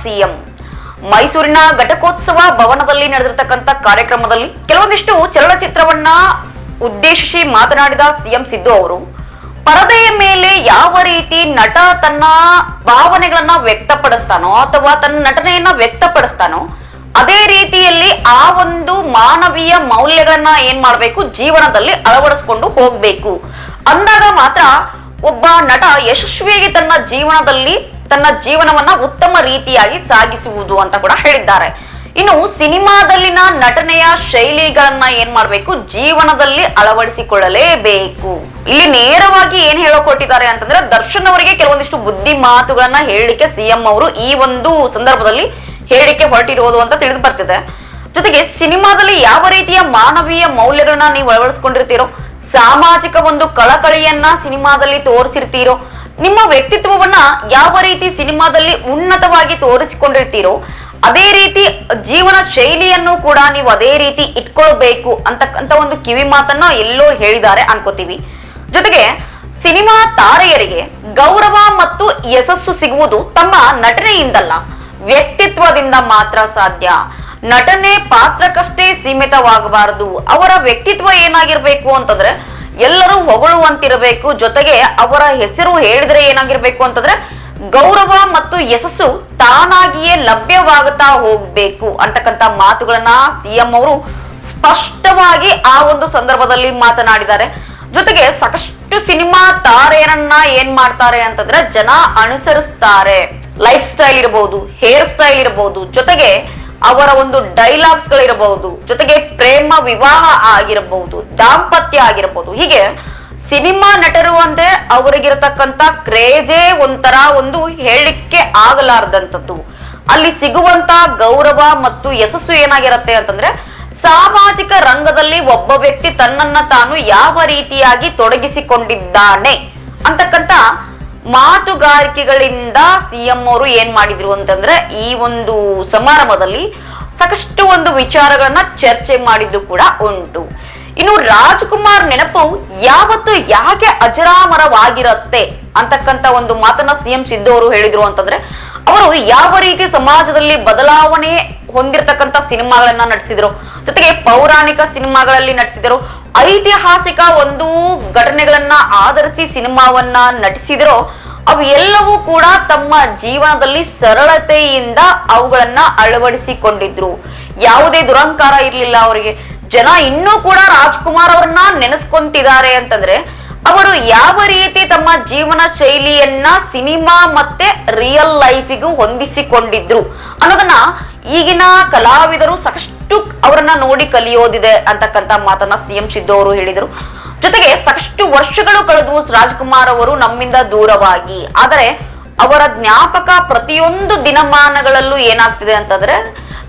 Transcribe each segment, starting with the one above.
CM. ಮೈಸೂರಿನ ಘಟಕೋತ್ಸವ ಭವನದಲ್ಲಿ ನಡೆದಿರತಕ್ಕಂತ ಕಾರ್ಯಕ್ರಮದಲ್ಲಿ ಕೆಲವೊಂದಿಷ್ಟು ಚಲನಚಿತ್ರವನ್ನ ಉದ್ದೇಶಿಸಿ ಮಾತನಾಡಿದ ಸಿಎಂ ಸಿದ್ದು ಅವರು ಪರದೆಯ ಮೇಲೆ ಯಾವ ರೀತಿ ನಟ ತನ್ನ ಭಾವನೆಗಳನ್ನ ವ್ಯಕ್ತಪಡಿಸ್ತಾನೋ ಅಥವಾ ತನ್ನ ನಟನೆಯನ್ನ ವ್ಯಕ್ತಪಡಿಸ್ತಾನೋ ಅದೇ ರೀತಿಯಲ್ಲಿ ಆ ಒಂದು ಮಾನವೀಯ ಮೌಲ್ಯಗಳನ್ನ ಏನ್ ಮಾಡ್ಬೇಕು, ಜೀವನದಲ್ಲಿ ಅಳವಡಿಸ್ಕೊಂಡು ಹೋಗ್ಬೇಕು. ಅಂದಾಗ ಮಾತ್ರ ಒಬ್ಬ ನಟ ಯಶಸ್ವಿಯಾಗಿ ತನ್ನ ಜೀವನವನ್ನ ಉತ್ತಮ ರೀತಿಯಾಗಿ ಸಾಗಿಸುವುದು ಅಂತ ಕೂಡ ಹೇಳಿದ್ದಾರೆ. ಇನ್ನು ಸಿನಿಮಾದಲ್ಲಿನ ನಟನೆಯ ಶೈಲಿಗಳನ್ನ ಏನ್ ಮಾಡ್ಬೇಕು, ಜೀವನದಲ್ಲಿ ಅಳವಡಿಸಿಕೊಳ್ಳಲೇಬೇಕು. ಇಲ್ಲಿ ನೇರವಾಗಿ ಏನ್ ಹೇಳಕೊಟ್ಟಿದ್ದಾರೆ ಅಂತಂದ್ರೆ, ದರ್ಶನ್ ಅವರಿಗೆ ಕೆಲವೊಂದಿಷ್ಟು ಬುದ್ಧಿ ಮಾತುಗಳನ್ನ ಹೇಳಲಿಕ್ಕೆ ಸಿಎಂ ಅವರು ಈ ಒಂದು ಸಂದರ್ಭದಲ್ಲಿ ಹೇಳಿಕೆ ಹೊರಟಿರುವುದು ಅಂತ ತಿಳಿದು ಬರ್ತಿದೆ. ಜೊತೆಗೆ ಸಿನಿಮಾದಲ್ಲಿ ಯಾವ ರೀತಿಯ ಮಾನವೀಯ ಮೌಲ್ಯಗಳನ್ನ ನೀವು ಅಳವಡಿಸ್ಕೊಂಡಿರ್ತೀರೋ, ಸಾಮಾಜಿಕ ಒಂದು ಕಳಕಳಿಯನ್ನ ಸಿನಿಮಾದಲ್ಲಿ ತೋರಿಸಿರ್ತೀರೋ, ನಿಮ್ಮ ವ್ಯಕ್ತಿತ್ವವನ್ನ ಯಾವ ರೀತಿ ಸಿನಿಮಾದಲ್ಲಿ ಉನ್ನತವಾಗಿ ತೋರಿಸಿಕೊಂಡಿರ್ತೀರೋ ಅದೇ ರೀತಿ ಜೀವನ ಶೈಲಿಯನ್ನು ಕೂಡ ನೀವು ಅದೇ ರೀತಿ ಇಟ್ಕೊಳ್ಬೇಕು ಅಂತಕ್ಕಂಥ ಒಂದು ಕಿವಿ ಮಾತನ್ನ ಎಲ್ಲೋ ಹೇಳಿದ್ದಾರೆ ಅನ್ಕೋತೀವಿ. ಜೊತೆಗೆ ಸಿನಿಮಾ ತಾರೆಯರಿಗೆ ಗೌರವ ಮತ್ತು ಯಶಸ್ಸು ಸಿಗುವುದು ತಮ್ಮ ನಟನೆಯಿಂದಲ್ಲ, ವ್ಯಕ್ತಿತ್ವದಿಂದ ಮಾತ್ರ ಸಾಧ್ಯ. ನಟನೆ ಪಾತ್ರಕ್ಕಷ್ಟೇ ಸೀಮಿತವಾಗಬಾರದು. ಅವರ ವ್ಯಕ್ತಿತ್ವ ಏನಾಗಿರ್ಬೇಕು ಅಂತಂದ್ರೆ ಎಲ್ಲರೂ ಹೊಗಳುವಂತಿರಬೇಕು. ಜೊತೆಗೆ ಅವರ ಹೆಸರು ಹೇಳಿದ್ರೆ ಏನಾಗಿರ್ಬೇಕು ಅಂತಂದ್ರೆ ಗೌರವ ಮತ್ತು ಯಶಸ್ಸು ತಾನಾಗಿಯೇ ಲಭ್ಯವಾಗುತ್ತಾ ಹೋಗ್ಬೇಕು ಅಂತಕ್ಕಂಥ ಮಾತುಗಳನ್ನ ಸಿಎಂ ಅವರು ಸ್ಪಷ್ಟವಾಗಿ ಆ ಒಂದು ಸಂದರ್ಭದಲ್ಲಿ ಮಾತನಾಡಿದ್ದಾರೆ. ಜೊತೆಗೆ ಸಾಕಷ್ಟು ಸಿನಿಮಾ ತಾರೆಯರನ್ನ ಏನ್ ಮಾಡ್ತಾರೆ ಅಂತಂದ್ರೆ ಜನ ಅನುಸರಿಸ್ತಾರೆ. ಲೈಫ್ ಸ್ಟೈಲ್ ಇರಬಹುದು, ಹೇರ್ ಸ್ಟೈಲ್ ಇರಬಹುದು, ಜೊತೆಗೆ ಅವರ ಒಂದು ಡೈಲಾಗ್ಸ್ ಗಳಿರಬಹುದು, ಜೊತೆಗೆ ಪ್ರೇಮ ವಿವಾಹ ಆಗಿರಬಹುದು, ದಾಂಪತ್ಯ ಆಗಿರಬಹುದು. ಹೀಗೆ ಸಿನಿಮಾ ನಟರು ಅಂದ್ರೆ ಅವರಿಗಿರತಕ್ಕಂತ ಕ್ರೇಜೇ ಒಂಥರ ಒಂದು ಹೇಳಿಕೆ ಆಗಲಾರ್ದಂಥದ್ದು. ಅಲ್ಲಿ ಸಿಗುವಂತ ಗೌರವ ಮತ್ತು ಯಶಸ್ಸು ಏನಾಗಿರತ್ತೆ ಅಂತಂದ್ರೆ ಸಾಮಾಜಿಕ ರಂಗದಲ್ಲಿ ಒಬ್ಬ ವ್ಯಕ್ತಿ ತನ್ನನ್ನ ತಾನು ಯಾವ ರೀತಿಯಾಗಿ ತೊಡಗಿಸಿಕೊಂಡಿದ್ದಾನೆ ಅಂತಕ್ಕಂತ ಮಾತುಗಾರಿಕೆಗಳಿಂದ ಸಿಎಂ ಅವರು ಏನ್ ಮಾಡಿದ್ರು ಅಂತಂದ್ರೆ ಈ ಒಂದು ಸಮಾರಂಭದಲ್ಲಿ ಸಾಕಷ್ಟು ಒಂದು ವಿಚಾರಗಳನ್ನ ಚರ್ಚೆ ಮಾಡಿದ್ದು ಕೂಡ ಉಂಟು. ಇನ್ನು ರಾಜ್ಕುಮಾರ್ ನೆನಪು ಯಾವತ್ತು ಯಾಕೆ ಅಜರಾಮರವಾಗಿರತ್ತೆ ಅಂತಕ್ಕಂತ ಒಂದು ಮಾತನ್ನ ಸಿಎಂ ಸಿದ್ದು ಅವರು ಹೇಳಿದ್ರು ಅಂತಂದ್ರೆ, ಅವರು ಯಾವ ರೀತಿ ಸಮಾಜದಲ್ಲಿ ಬದಲಾವಣೆ ಹೊಂದಿರತಕ್ಕಂತ ಸಿನಿಮಾಗಳನ್ನ ನಟಿಸಿದ್ರು, ಜೊತೆಗೆ ಪೌರಾಣಿಕ ಸಿನಿಮಾಗಳಲ್ಲಿ ನಟಿಸಿದರು, ಐತಿಹಾಸಿಕ ಒಂದು ಘಟನೆಗಳನ್ನ ಆಧರಿಸಿ ಸಿನಿಮಾವನ್ನ ನಟಿಸಿದ್ರು. ಅವು ಎಲ್ಲವೂ ಕೂಡ ತಮ್ಮ ಜೀವನದಲ್ಲಿ ಸರಳತೆಯಿಂದ ಅವುಗಳನ್ನ ಅಳವಡಿಸಿಕೊಂಡಿದ್ರು. ಯಾವುದೇ ದುರಂಕಾರ ಇರ್ಲಿಲ್ಲ ಅವರಿಗೆ. ಜನ ಇನ್ನೂ ಕೂಡ ರಾಜ್ಕುಮಾರ್ ಅವ್ರನ್ನ ನೆನೆಸ್ಕೊಂತಿದ್ದಾರೆ ಅಂತಂದ್ರೆ ಅವರು ಯಾವ ರೀತಿ ತಮ್ಮ ಜೀವನ ಶೈಲಿಯನ್ನ ಸಿನಿಮಾ ಮತ್ತೆ ರಿಯಲ್ ಲೈಫಿಗೂ ಹೊಂದಿಸಿಕೊಂಡಿದ್ರು ಅನ್ನೋದನ್ನ ಈಗಿನ ಕಲಾವಿದರು ಸಾಕಷ್ಟು ಅವರನ್ನ ನೋಡಿ ಕಲಿಯೋದಿದೆ ಅಂತಕ್ಕಂಥ ಮಾತನ್ನ ಸಿಎಂ ಸಿದ್ದು ಅವರು ಹೇಳಿದರು. ಜೊತೆಗೆ ಸಾಕಷ್ಟು ವರ್ಷಗಳು ಕಳೆದು ರಾಜ್ಕುಮಾರ್ ಅವರು ನಮ್ಮಿಂದ ದೂರವಾಗಿ, ಆದರೆ ಅವರ ಜ್ಞಾಪಕ ಪ್ರತಿಯೊಂದು ದಿನಮಾನಗಳಲ್ಲೂ ಏನಾಗ್ತಿದೆ ಅಂತಂದ್ರೆ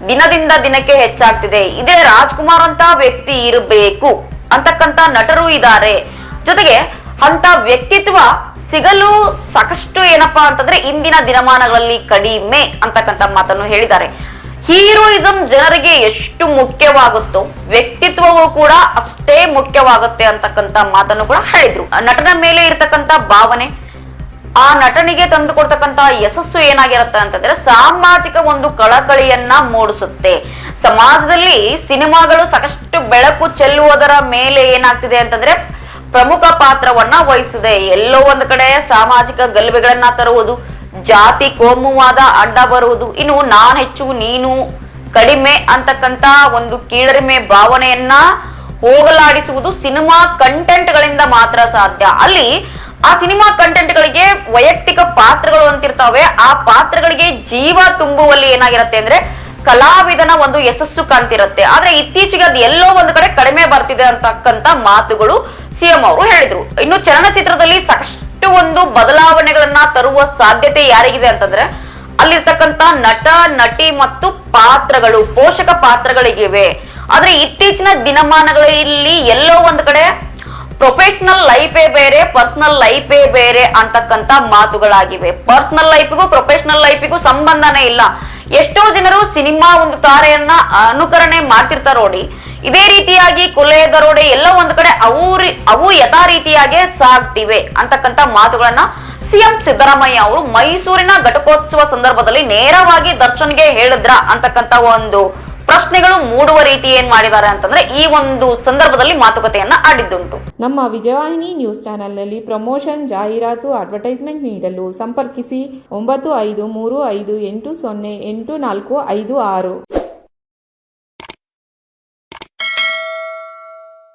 ದಿನದಿಂದ ದಿನಕ್ಕೆ ಹೆಚ್ಚಾಗ್ತಿದೆ. ಇದೇ ರಾಜ್ಕುಮಾರ್ ಅಂತ ವ್ಯಕ್ತಿ ಇರಬೇಕು ಅಂತಕ್ಕಂಥ ನಟರು ಇದ್ದಾರೆ. ಜೊತೆಗೆ ಅಂತ ವ್ಯಕ್ತಿತ್ವ ಸಿಗಲು ಸಾಕಷ್ಟು ಏನಪ್ಪಾ ಅಂತಂದ್ರೆ ಇಂದಿನ ದಿನಮಾನಗಳಲ್ಲಿ ಕಡಿಮೆ ಅಂತಕ್ಕಂಥ ಮಾತನ್ನು ಹೇಳಿದ್ದಾರೆ. ಹೀರೋಯಿಸಂ ಜನರಿಗೆ ಎಷ್ಟು ಮುಖ್ಯವಾಗುತ್ತೋ ವ್ಯಕ್ತಿತ್ವವೂ ಕೂಡ ಅಷ್ಟೇ ಮುಖ್ಯವಾಗುತ್ತೆ ಅಂತಕ್ಕಂಥ ಮಾತನ್ನು ಕೂಡ ಹೇಳಿದ್ರು. ನಟನ ಮೇಲೆ ಇರ್ತಕ್ಕಂಥ ಭಾವನೆ, ಆ ನಟನಿಗೆ ತಂದು ಕೊಡ್ತಕ್ಕಂತ ಯಶಸ್ಸು ಏನಾಗಿರುತ್ತೆ ಅಂತಂದ್ರೆ ಸಾಮಾಜಿಕ ಒಂದು ಕಳಕಳಿಯನ್ನ ಮೂಡಿಸುತ್ತೆ. ಸಮಾಜದಲ್ಲಿ ಸಿನಿಮಾಗಳು ಸಾಕಷ್ಟು ಬೆಳಕು ಚೆಲ್ಲುವುದರ ಮೇಲೆ ಏನಾಗ್ತಿದೆ ಅಂತಂದ್ರೆ ಪ್ರಮುಖ ಪಾತ್ರವನ್ನ ವಹಿಸ್ತಿದೆ. ಎಲ್ಲೋ ಒಂದು ಕಡೆ ಸಾಮಾಜಿಕ ಗಲಭೆಗಳನ್ನ ತರುವುದು, ಜಾತಿ ಕೋಮುವಾದ ಅಡ್ಡ ಬರುವುದು, ಇನ್ನು ನಾನ್ ಹೆಚ್ಚು ನೀನು ಕಡಿಮೆ ಅಂತಕ್ಕಂತ ಒಂದು ಕೀಳರಿಮೆ ಭಾವನೆಯನ್ನ ಹೋಗಲಾಡಿಸುವುದು ಸಿನಿಮಾ ಕಂಟೆಂಟ್ ಗಳಿಂದ ಮಾತ್ರ ಸಾಧ್ಯ. ಅಲ್ಲಿ ಆ ಸಿನಿಮಾ ಕಂಟೆಂಟ್ ಗಳಿಗೆ ವೈಯಕ್ತಿಕ ಪಾತ್ರಗಳು ಅಂತಿರ್ತಾವೆ. ಆ ಪಾತ್ರಗಳಿಗೆ ಜೀವ ತುಂಬುವಲ್ಲಿ ಏನಾಗಿರುತ್ತೆ ಅಂದ್ರೆ ಕಲಾವಿದನ ಒಂದು ಯಶಸ್ಸು ಕಾಣ್ತಿರತ್ತೆ. ಆದ್ರೆ ಇತ್ತೀಚೆಗೆ ಅದು ಎಲ್ಲೋ ಒಂದು ಕಡೆ ಕಡಿಮೆ ಬರ್ತಿದೆ ಅಂತಕ್ಕಂತ ಮಾತುಗಳು ಸಿಎಂ ಅವರು ಹೇಳಿದ್ರು. ಇನ್ನು ಚಲನಚಿತ್ರದಲ್ಲಿ ಸಾಕಷ್ಟು ಒಂದು ಬದಲಾವಣೆಗಳನ್ನ ತರುವ ಸಾಧ್ಯತೆ ಯಾರಿಗಿದೆ ಅಂತಂದ್ರೆ ಅಲ್ಲಿರ್ತಕ್ಕಂತ ನಟ ನಟಿ ಮತ್ತು ಪಾತ್ರಗಳು, ಪೋಷಕ ಪಾತ್ರಗಳಿಗಿವೆ. ಆದ್ರೆ ಇತ್ತೀಚಿನ ದಿನಮಾನಗಳಲ್ಲಿ ಎಲ್ಲೋ ಒಂದು ಕಡೆ ಪ್ರೊಫೆಷನಲ್ ಲೈಫೇ ಬೇರೆ, ಪರ್ಸನಲ್ ಲೈಫೇ ಬೇರೆ ಅಂತಕ್ಕಂತ ಮಾತುಗಳಾಗಿವೆ. ಪರ್ಸನಲ್ ಲೈಫಿಗೂ ಪ್ರೊಫೆಷನಲ್ ಲೈಫಿಗೂ ಸಂಬಂಧನೇ ಇಲ್ಲ. ಎಷ್ಟೋ ಜನರು ಸಿನಿಮಾ ಒಂದು ತಾರೆಯನ್ನ ಅನುಕರಣೆ ಮಾಡ್ತಿರ್ತಾರ ನೋಡಿ. ಇದೇ ರೀತಿಯಾಗಿ ಕೊಲೆ ದರೋಡೆ ಎಲ್ಲ ಒಂದು ಕಡೆ ಅವು ಯಥಾ ರೀತಿಯಾಗಿ ಸಾಗ್ತಿವೆ ಅಂತಕ್ಕಂತ ಮಾತುಗಳನ್ನ ಸಿಎಂ ಸಿದ್ದರಾಮಯ್ಯ ಅವರು ಮೈಸೂರಿನ ಘಟಿಕೋತ್ಸವ ಸಂದರ್ಭದಲ್ಲಿ ನೇರವಾಗಿ ದರ್ಶನ್ಗೆ ಹೇಳಿದ್ರ ಅಂತಕ್ಕಂತ ಒಂದು ಪ್ರಶ್ನೆಗಳು ಮೂಡುವ ರೀತಿ ಏನ್ ಮಾಡಿದ್ದಾರೆ ಅಂತಂದ್ರೆ ಈ ಒಂದು ಸಂದರ್ಭದಲ್ಲಿ ಮಾತುಕತೆಯನ್ನ ಆಡಿದ್ದುಂಟು. ನಮ್ಮ ವಿಜಯವಾಹಿನಿ ನ್ಯೂಸ್ ಚಾನೆಲ್ನಲ್ಲಿ ಪ್ರಮೋಷನ್, ಜಾಹೀರಾತು, ಅಡ್ವರ್ಟೈಸ್ಮೆಂಟ್ ನೀಡಲು ಸಂಪರ್ಕಿಸಿ 9535808456.